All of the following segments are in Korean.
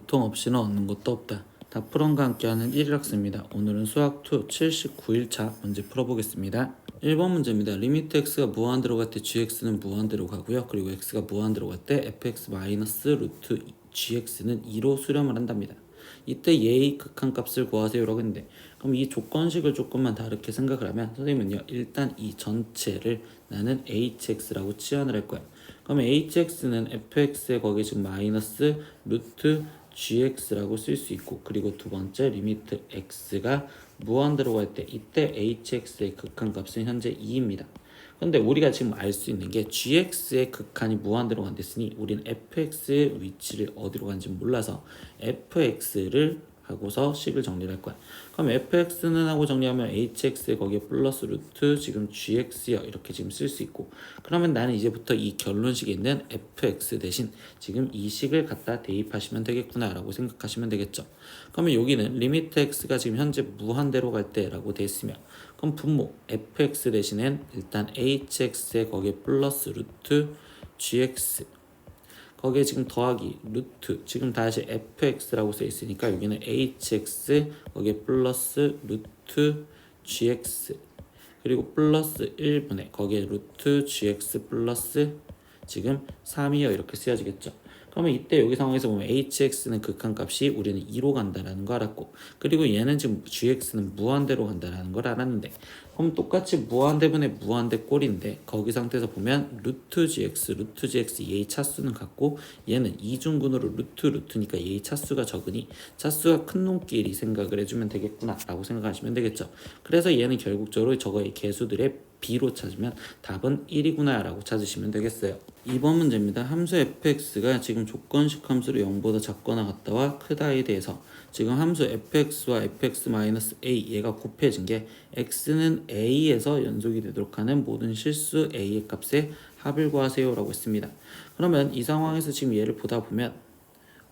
고통 없이는 얻는 것도 없다. 다프론과 함께하는 1일학습니다. 오늘은 수학2 79일차 문제 풀어보겠습니다. 1번 문제입니다. 리미트 x가 무한대로 갈 때 gx는 무한대로 가고요. 그리고 x가 무한대로 갈 때 fx 마이너스 루트 gx는 2로 수렴을 한답니다. 이때 예의 극한값을 구하세요라고 했는데, 그럼 이 조건식을 조금만 다르게 생각을 하면 선생님은요, 일단 이 전체를 나는 hx라고 치환을 할 거야. 그러면 hx는 fx에 거기 지금 마이너스 루트 gx라고 쓸 수 있고, 그리고 두 번째 리미트 x가 무한대로 갈 때 이때 hx의 극한값은 현재 2입니다. 근데 우리가 지금 알 수 있는 게 gx의 극한이 무한대로 간댔으니 우리는 fx의 위치를 어디로 간지 몰라서 fx를 하고서 식을 정리를 할 거야. 그럼 fx는 하고 정리하면 hx에 거기에 플러스 루트 지금 gx요 이렇게 지금 쓸 수 있고, 그러면 나는 이제부터 이 결론식에 있는 fx 대신 지금 이 식을 갖다 대입하시면 되겠구나 라고 생각하시면 되겠죠. 그러면 여기는 리미트 x가 지금 현재 무한대로 갈 때라고 돼 있으면, 그럼 분모 fx 대신엔 일단 hx에 거기에 플러스 루트 gx 거기에 지금 더하기 루트 지금 다시 fx라고 써 있으니까 여기는 hx 거기에 플러스 루트 gx 그리고 플러스 1분의 거기에 루트 gx 플러스 지금 3이요 이렇게 쓰여지겠죠. 그러면 이때 여기 상황에서 보면 hx는 극한값이 우리는 2로 간다라는 거 알았고, 그리고 얘는 지금 gx는 무한대로 간다라는 걸 알았는데, 그럼 똑같이 무한대분의 무한대 꼴인데 거기 상태에서 보면 루트 gx 얘의 차수는 같고 얘는 이중근으로 루트니까 얘의 차수가 적으니 차수가 큰 놈끼리 생각을 해주면 되겠구나 라고 생각하시면 되겠죠. 그래서 얘는 결국적으로 저거의 개수들의 b로 찾으면 답은 1이구나 라고 찾으시면 되겠어요. 2번 문제입니다. 함수 fx가 지금 조건식 함수로 0보다 작거나 같다와 크다에 대해서 지금 함수 fx와 fx-a 얘가 곱해진 게 x는 a에서 연속이 되도록 하는 모든 실수 a의 값에 합을 구하세요 라고 했습니다. 그러면 이 상황에서 지금 얘를 보다 보면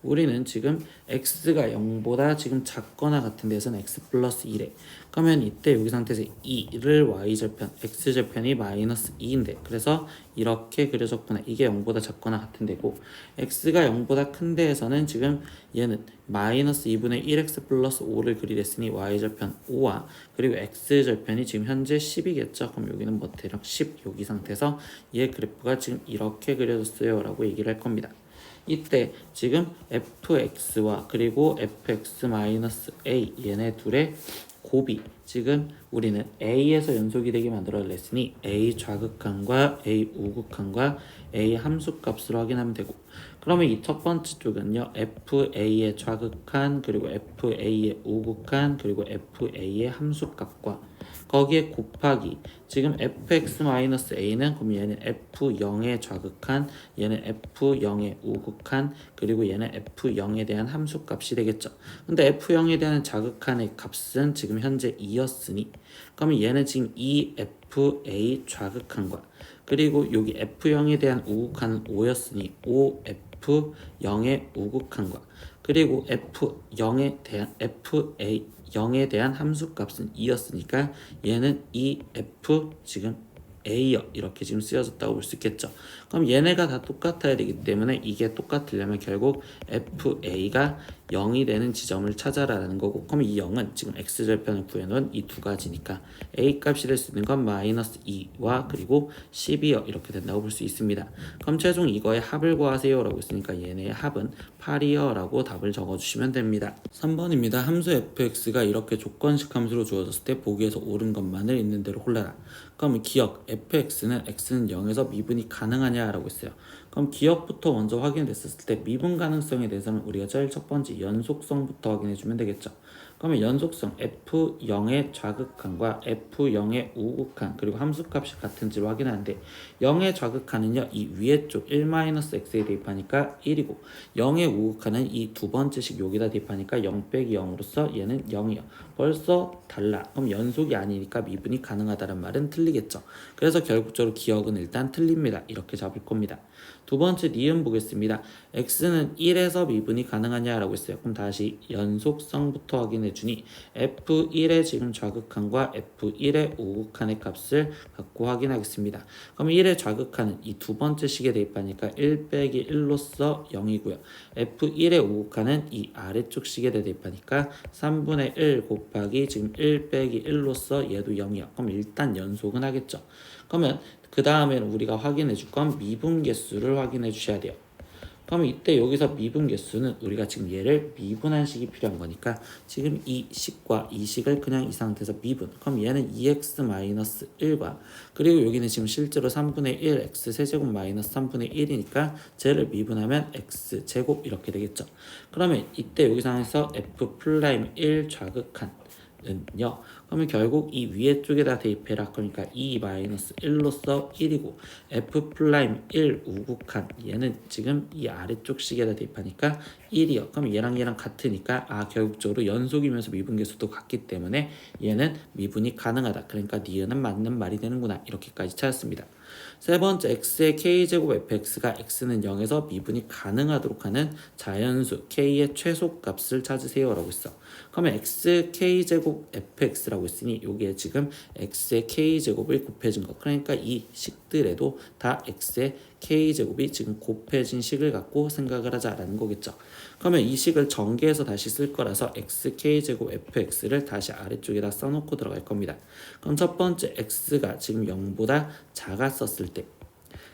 우리는 지금 x가 0보다 지금 작거나 같은 데서는 x 플러스 1에, 그러면 이때 여기 상태에서 2를 y절편, x절편이 마이너스 2인데 그래서 이렇게 그려졌구나. 이게 0보다 작거나 같은 데고, x가 0보다 큰 데에서는 지금 얘는 마이너스 2분의 1x 플러스 5를 그리랬으니 y절편 5와 그리고 x절편이 지금 현재 10이겠죠. 그럼 여기는 뭐 대략 10 여기 상태에서 얘 그래프가 지금 이렇게 그려졌어요 라고 얘기를 할 겁니다. 이때 지금 fx와 그리고 fx-a 얘네 둘의 곱이 지금 우리는 a에서 연속이 되게 만들어냈으니 a 좌극한과 a 우극한과 a 함수값을 확인하면 되고, 그러면 이 첫 번째 쪽은요 fa의 좌극한 그리고 fa의 우극한 그리고 fa의 함수값과 거기에 곱하기 지금 fx-a는 그럼 얘는 f0의 좌극한, 얘는 f0의 우극한, 그리고 얘는 f0에 대한 함수값이 되겠죠. 근데 f0에 대한 자극한의 값은 지금 현재 2였으니 그러면 얘는 지금 2fa 좌극한과 그리고 여기 f0에 대한 우극한은 5였으니 5f0의 우극한과 그리고 f0에 대한 fa 0에 대한 함수값은 2였으니까 얘는 2f 지금 a요 이렇게 지금 쓰여졌다고 볼 수 있겠죠. 그럼 얘네가 다 똑같아야 되기 때문에 이게 똑같으려면 결국 fa가 0이 되는 지점을 찾아라는 거고, 그럼 이 0은 지금 x절편을 구해놓은 이 두 가지니까 a 값이 될 수 있는 건 마이너스 2와 그리고 10이요 이렇게 된다고 볼 수 있습니다. 그럼 최종 이거의 합을 구하세요 라고 했으니까 얘네의 합은 8이요 라고 답을 적어주시면 됩니다. 3번입니다. 함수 fx가 이렇게 조건식 함수로 주어졌을 때 보기에서 옳은 것만을 있는 대로 골라라. 그럼 기억 fx는 x는 0에서 미분이 가능하냐 라고 했어요. 그럼 기억부터 먼저 확인됐었을 때 미분 가능성에 대해서는 우리가 제일 첫 번째 연속성부터 확인해 주면 되겠죠. 그러면 연속성 f0의 좌극한과 f0의 우극한 그리고 함수값이 같은지를 확인하는데, 0의 좌극한은요 이 위에 쪽 1-x에 대입하니까 1이고 0의 우극한은 이 두 번째식 여기다 대입하니까 0 빼기 0으로서 얘는 0이요. 벌써 달라. 그럼 연속이 아니니까 미분이 가능하다는 말은 틀리겠죠. 그래서 결국적으로 기억은 일단 틀립니다. 이렇게 잡을 겁니다. 두 번째 니은 보겠습니다. x는 1에서 미분이 가능하냐라고 했어요. 그럼 다시 연속성부터 확인해 확인해 주니 F1의 지금 좌극한과 F1의 우극한의 값을 갖고 확인하겠습니다. 그럼 1의 좌극한은 이 두 번째 식에 대입하니까 1 빼기 1로서 0이고요. F1의 우극한은 이 아래쪽 식에 대입하니까 3분의 1 곱하기 지금 1 빼기 1로서 얘도 0이야. 그럼 일단 연속은 하겠죠. 그러면 그 다음에는 우리가 확인해 줄 건 미분계수를 확인해 주셔야 돼요. 그러면 이때 여기서 미분계수는 우리가 지금 얘를 미분한 식이 필요한 거니까 지금 이 식과 이 식을 그냥 이 상태에서 미분. 그럼 얘는 2x-1과 그리고 여기는 지금 실제로 3분의 1 x 세제곱 마이너스 3분의 1이니까 쟤를 미분하면 x 제곱 이렇게 되겠죠. 그러면 이때 여기 상황에서 f'1 좌극한 은요. 그러면 결국 이 위에 쪽에다 대입해라. 그러니까 2-1로서 1이고 f'1 우극한 얘는 지금 이 아래쪽 식에다 대입하니까 1이요. 그럼 얘랑 같으니까 결국적으로 연속이면서 미분계수도 같기 때문에 얘는 미분이 가능하다. 그러니까 니은은 맞는 말이 되는구나. 이렇게까지 찾았습니다. 세 번째, x의 k제곱 fx가 x는 0에서 미분이 가능하도록 하는 자연수 k의 최소값을 찾으세요 라고 했어. 그러면 x k제곱 fx라고 했으니 여기에 지금 x의 k제곱을 곱해준 거, 그러니까 이 식들에도 다 x의 k제곱이 지금 곱해진 식을 갖고 생각을 하자라는 거겠죠. 그러면 이 식을 전개해서 다시 쓸 거라서 xk제곱 fx를 다시 아래쪽에다 써놓고 들어갈 겁니다. 그럼 첫 번째 x가 지금 0보다 작았었을 때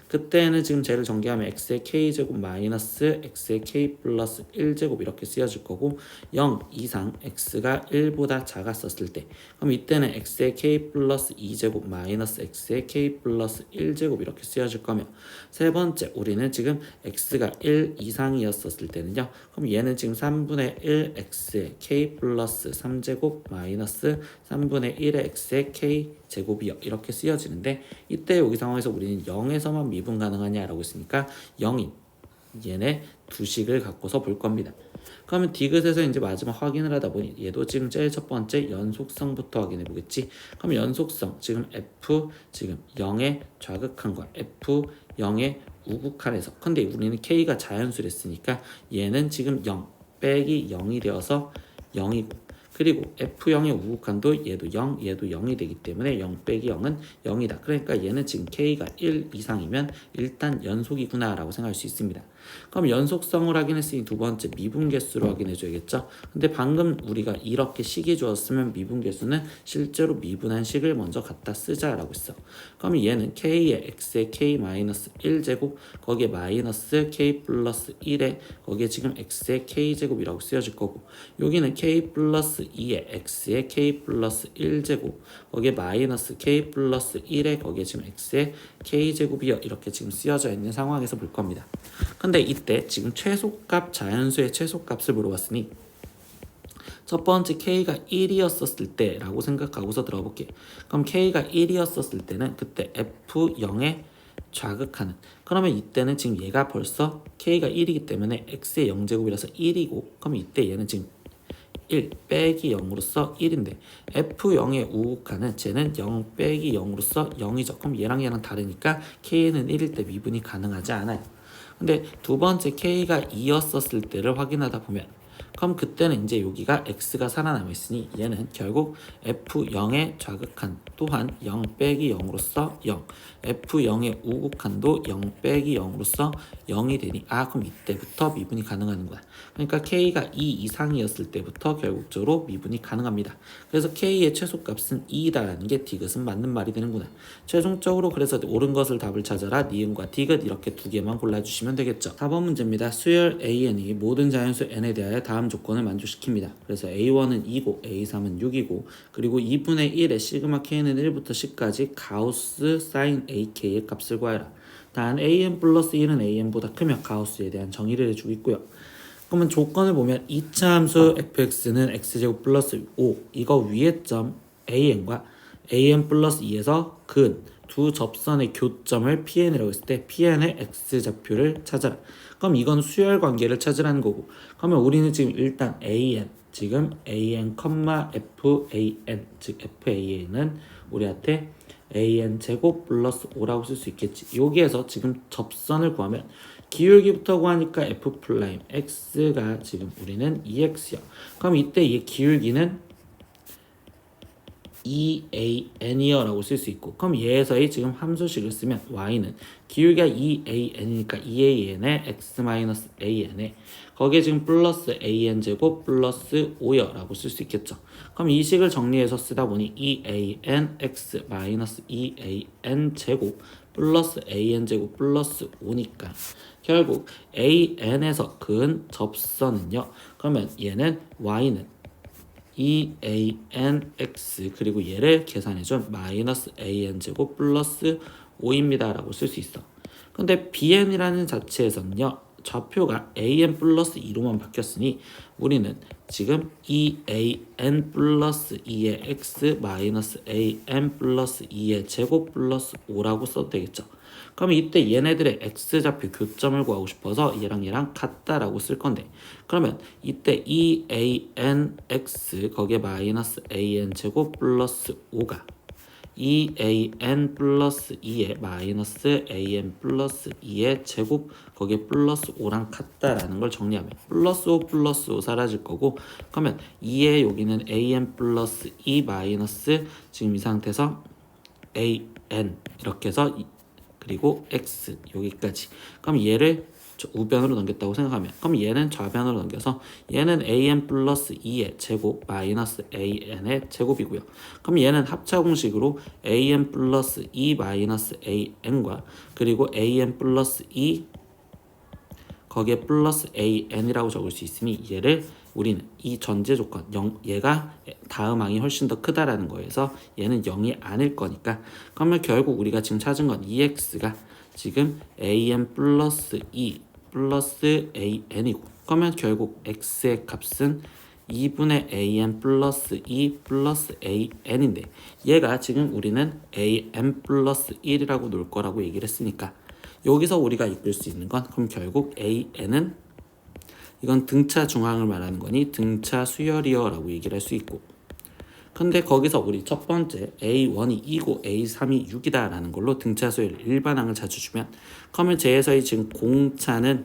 그때는 지금 쟤를 전개하면 x의 k제곱 마이너스 x의 k 플러스 1제곱 이렇게 쓰여질 거고 0 이상 x가 1보다 작았었을 때 그럼 이때는 x의 k 플러스 2제곱 마이너스 x의 k 플러스 1제곱 이렇게 쓰여질 거며 세 번째 우리는 지금 x가 1 이상이었었을 때는요. 그럼 얘는 지금 3분의 1 x의 k 플러스 3제곱 마이너스 3분의 1의 x의 k 제곱이요 이렇게 쓰여지는데 이때 여기 상황에서 우리는 0에서만 미분 가능하냐라고 했으니까 0인 얘네 두 식을 갖고서 볼 겁니다. 그러면 디귿에서 이제 마지막 확인을 하다 보니 얘도 지금 제일 첫 번째 연속성부터 확인해 보겠지. 그럼 연속성 지금 f 지금 0의 좌극한과 f 0의 우극한에서 근데 우리는 k가 자연수랬으니까 얘는 지금 0 빼기 0이 되어서 0이고 그리고 F0의 우극한도 얘도 0, 얘도 0이 되기 때문에 0 빼기 0은 0이다. 그러니까 얘는 지금 K가 1 이상이면 일단 연속이구나 라고 생각할 수 있습니다. 그럼 연속성을 확인했으니 두 번째 미분계수로 확인해줘야겠죠. 근데 방금 우리가 이렇게 식이 주었으면 미분계수는 실제로 미분한 식을 먼저 갖다 쓰자라고 했어. 그럼 얘는 K의 X의 K-1제곱 거기에 마이너스 K 플러스 1에 거기에 지금 X의 K제곱이라고 쓰여질 거고 여기는 K 플러스 2에 X의 K 플러스 1제곱 거기에 마이너스 K 플러스 1에 거기에 지금 X의 K제곱이요 이렇게 지금 쓰여져 있는 상황에서 볼 겁니다. 근데 이때 지금 최소값 자연수의 최소값을 물어봤으니 첫 번째 K가 1이었었을 때 라고 생각하고서 들어볼게. 그럼 K가 1이었었을 때는 그때 F0의 좌극하는 그러면 이때는 지금 얘가 벌써 K가 1이기 때문에 X의 0제곱이라서 1이고 그럼 이때 얘는 지금 1 빼기 0으로서 1인데 F0의 우극한은 쟤는 0 빼기 0으로서 0이죠. 그럼 얘랑 다르니까 K는 1일 때 미분이 가능하지 않아요. 근데 두 번째 K가 2였었을 때를 확인하다 보면 그럼 그때는 이제 여기가 X가 살아남아 있으니 얘는 결국 F0의 좌극한 또한 0 빼기 0으로서 0 F0의 우극한도 0 빼기 0으로서 0이 되니 그럼 이때부터 미분이 가능하는구나. 그러니까 K가 2 이상이었을 때부터 결국적으로 미분이 가능합니다. 그래서 K의 최소값은 2이다라는 게 디귿은 맞는 말이 되는구나. 최종적으로 그래서 옳은 것을 답을 찾아라 니은과 디귿 이렇게 두 개만 골라주시면 되겠죠. 4번 문제입니다. 수열 AN이 모든 자연수 N에 대하여 다음 조건을 만족시킵니다. 그래서 A1은 2고 A3은 6이고 그리고 2분의 1의 시그마 K는 1부터 10까지 가우스 사인 AK의 값을 구하라. 단 AN 플러스 1은 AN보다 크면 가우스에 대한 정의를 해주고 있고요. 그러면 조건을 보면 2차 함수 fx는 x제곱 플러스 5 이거 위의 점 AN과 AN 플러스 2에서 근 두 접선의 교점을 PN이라고 했을 때 PN의 x좌표를 찾아라. 그럼 이건 수열 관계를 찾으라는 거고 그러면 우리는 지금 일단 AN 지금 AN, FAN 즉 FAN은 우리한테 an 제곱 플러스 5라고 쓸 수 있겠지. 여기에서 지금 접선을 구하면 기울기부터 구하니까 f 프라임 x가 지금 우리는 2x요. 그럼 이때 이 기울기는 2an이요 라고 쓸 수 있고, 그럼 얘에서의 지금 함수식을 쓰면 y는 기울기가 2an이니까 2an에 x-an에 거기에 지금 플러스 an 제곱 플러스 5요 라고 쓸 수 있겠죠. 그럼 이 식을 정리해서 쓰다 보니 2an x 마이너스 2an 제곱 플러스 an 제곱 플러스 5니까 결국 an에서 그은 접선은요, 그러면 얘는 y는 2anx 그리고 얘를 계산해준 마이너스 an제곱 플러스 5입니다 라고 쓸 수 있어. 근데 bn이라는 자체에서는요, 좌표가 an 플러스 2로만 바뀌었으니 우리는 지금 2an 플러스 2의 x 마이너스 an 플러스 2의 제곱 플러스 5라고 써도 되겠죠. 그럼 이때 얘네들의 x좌표 교점을 구하고 싶어서 얘랑 같다라고 쓸 건데, 그러면 이때 2anx 거기에 마이너스 an 제곱 플러스 5가 2an 플러스 2의 마이너스 an 플러스 2의 제곱 거기에 플러스 5랑 같다라는 걸 정리하면 플러스 5 플러스 5 사라질 거고, 그러면 2의 여기는 an 플러스 2 마이너스 지금 이 상태에서 an 이렇게 해서 그리고 x 여기까지. 그럼 얘를 우변으로 넘겼다고 생각하면, 그럼 얘는 좌변으로 넘겨서 얘는 an 플러스 2의 제곱 마이너스 an의 제곱이고요. 그럼 얘는 합차 공식으로 an 플러스 2 마이너스 an과 그리고 an 플러스 2 거기에 플러스 an이라고 적을 수 있으니 얘를 우리는 이 전제 조건 얘가 다음 항이 훨씬 더 크다라는 거에서 얘는 0이 아닐 거니까, 그러면 결국 우리가 지금 찾은 건 2x가 지금 an 플러스 2 플러스 an이고, 그러면 결국 x의 값은 2분의 an 플러스 2 플러스 an인데 얘가 지금 우리는 an 플러스 1이라고 놓을 거라고 얘기를 했으니까 여기서 우리가 이끌 수 있는 건, 그럼 결국 an은 이건 등차 중앙을 말하는 거니 등차 수열이요 라고 얘기를 할 수 있고, 근데 거기서 우리 첫 번째 A1이 2고 A3이 6이다 라는 걸로 등차 수열 일반항을 찾아주면, 그러면 제에서의 지금 공차는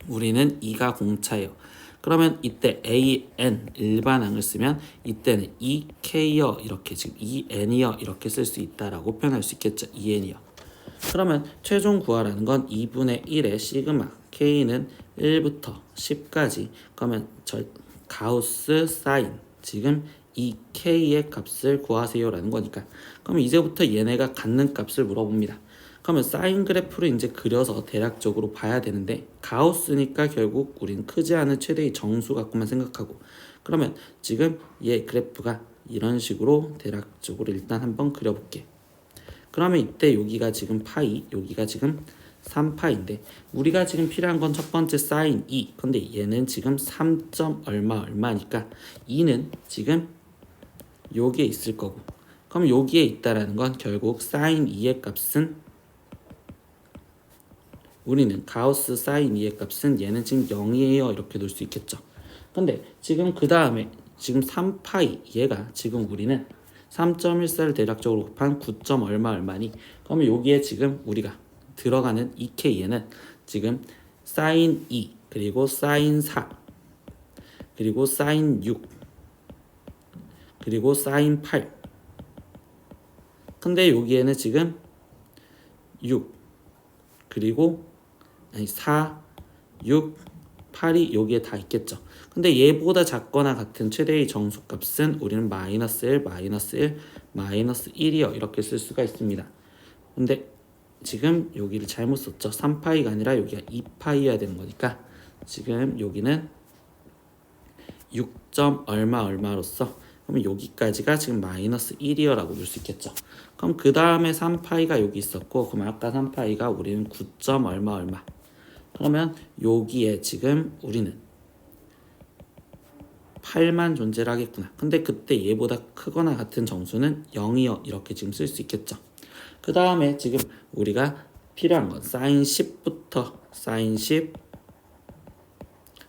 우리는 2가 공차예요. 그러면 이때 AN 일반항을 쓰면 이때는 2K요 이렇게 지금 2N이요 이렇게 쓸 수 있다라고 표현할 수 있겠죠. 2N이요. 그러면 최종 구하라는 건 2분의 1의 시그마 K는 1부터 10까지, 그러면 가우스 사인 지금 이 K의 값을 구하세요 라는 거니까, 그러면 이제부터 얘네가 갖는 값을 물어봅니다. 그러면 사인 그래프를 이제 그려서 대략적으로 봐야 되는데, 가우스니까 결국 우린 크지 않은 최대의 정수 갖고만 생각하고, 그러면 지금 얘 그래프가 이런 식으로 대략적으로 일단 한번 그려볼게. 그러면 이때 여기가 지금 파이, 여기가 지금 3파인데 우리가 지금 필요한 건 첫 번째 사인 2. 근데 얘는 지금 3. 얼마니까 2는 지금 여기에 있을 거고, 그럼 여기에 있다라는 건 결국 사인 2의 값은 우리는 가우스 사인 2의 값은 얘는 지금 0이에요 이렇게 놓을 수 있겠죠. 근데 지금 그 다음에 지금 3파이 얘가 지금 우리는 3.14를 대략적으로 곱한 9. 얼마니, 그러면 여기에 지금 우리가 들어가는 2K에는 지금 사인 2 그리고 사인 4 그리고 사인 6 그리고 사인 8, 근데 여기에는 지금 6 그리고 4, 6, 8이 여기에 다 있겠죠. 근데 얘보다 작거나 같은 최대의 정수값은 우리는 마이너스 1, 마이너스 1, 마이너스 1이요 이렇게 쓸 수가 있습니다. 근데 지금 여기를 잘못 썼죠. 3파이가 아니라 여기가 2파이여야 되는 거니까 지금 여기는 6. 얼마로서, 그러면 여기까지가 지금 마이너스 1이요 라고 볼 수 있겠죠. 그럼 그 다음에 3파이가 여기 있었고, 그럼 아까 3파이가 우리는 9. 얼마, 그러면 여기에 지금 우리는 8만 존재를 하겠구나. 근데 그때 얘보다 크거나 같은 정수는 0이요 이렇게 지금 쓸 수 있겠죠. 그 다음에 지금 우리가 필요한 건 사인 10부터 사인 10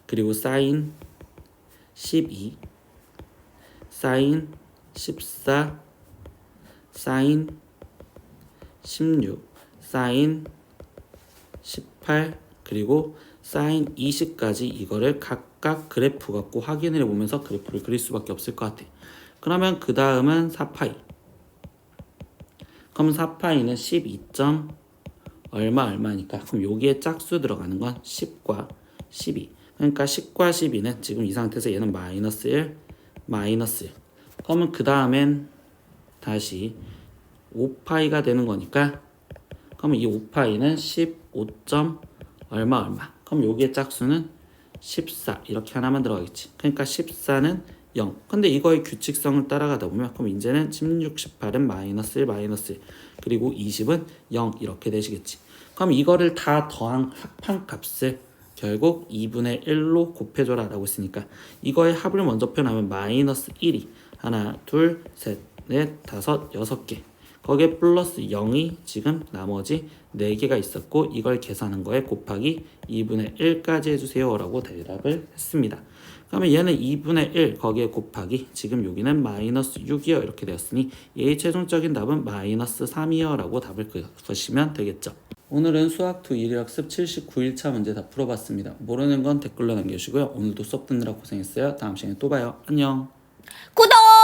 그리고 사인 12 사인 14 사인 16 사인 18 그리고 사인 20까지 이거를 각각 그래프 갖고 확인을 해보면서 그래프를 그릴 수밖에 없을 것 같아. 그러면 그 다음은 4파이. 그럼 4파이는 12. 얼마니까 그럼 여기에 짝수 들어가는 건 10과 12. 그러니까 10과 12는 지금 이 상태에서 얘는 마이너스 1, 마이너스 1. 그러면 그 다음엔 다시 5파이가 되는 거니까 그러면 이 5파이는 15. 얼마. 그럼 여기에 짝수는 14 이렇게 하나만 들어가겠지. 그러니까 14는 0. 근데 이거의 규칙성을 따라가다 보면 그럼 이제는 16, 18은 마이너스 1, 마이너스 1 그리고 20은 0 이렇게 되시겠지. 그럼 이거를 다 더한 합한 값을 결국 2분의 1로 곱해줘라 라고 했으니까 이거의 합을 먼저 표현하면 마이너스 1이 하나, 둘, 셋, 넷, 다섯, 6개 거기에 플러스 0이 지금 나머지 4개가 있었고 이걸 계산한 거에 곱하기 2분의 1까지 해주세요 라고 대답을 했습니다. 그러면 얘는 2분의 1 거기에 곱하기 지금 여기는 마이너스 6이요 이렇게 되었으니 얘의 최종적인 답은 마이너스 3이요 라고 답을 거시면 되겠죠. 오늘은 수학2 1일학습 79일차 문제 다 풀어봤습니다. 모르는 건 댓글로 남겨주시고요. 오늘도 수업 듣느라 고생했어요. 다음 시간에 또 봐요. 안녕. 구독!